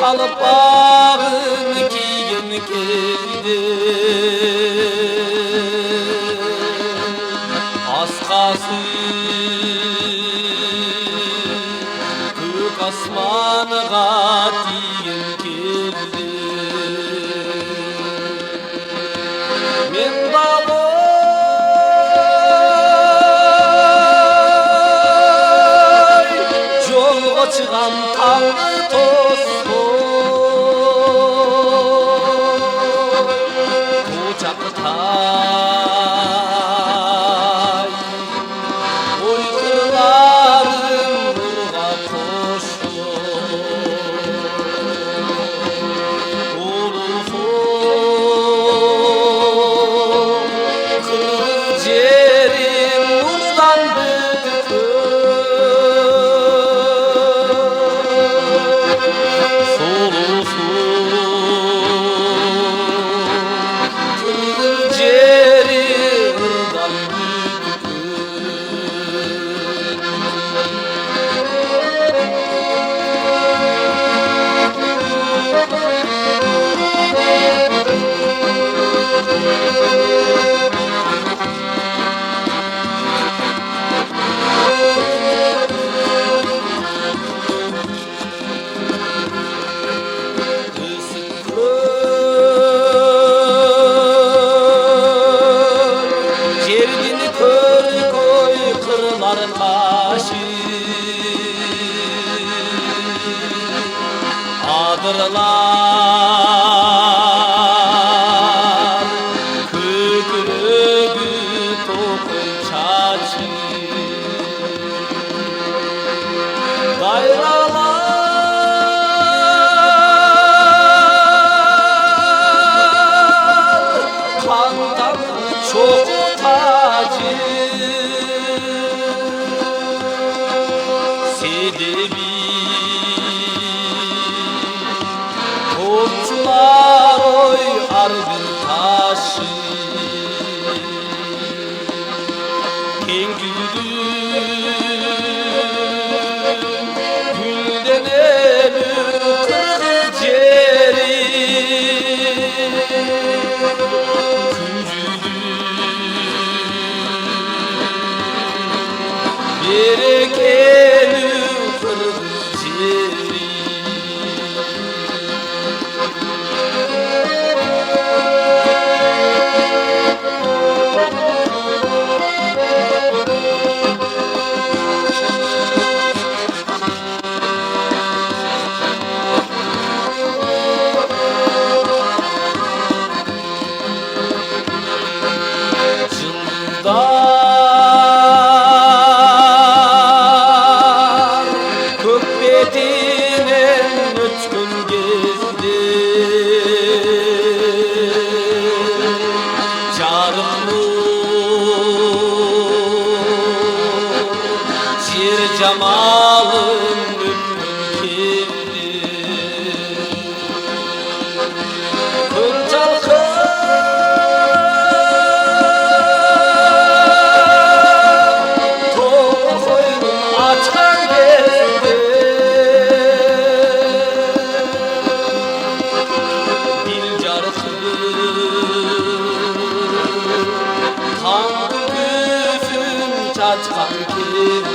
Akkalıp bağın kiyin keldi Askası kök asmanıga tiyin keldi Men dağıy jolga çıgan taňy Çakıtay uykularım nurga koştu Ulufum kız jerim nurdan büktü Solusum kız jerimdan Taşı adırlar kökürügü tokuy çaçı Dayralar kandan çok tacı Sedebi topçular oy argın taşı Kengülüm gülden emir kırgız jeri Küncülüm berekeli kırgız jeri Jındar kök betinen ötkün gezdi Jarık nur jer jamalın ötkün keldi Kön Açkan ki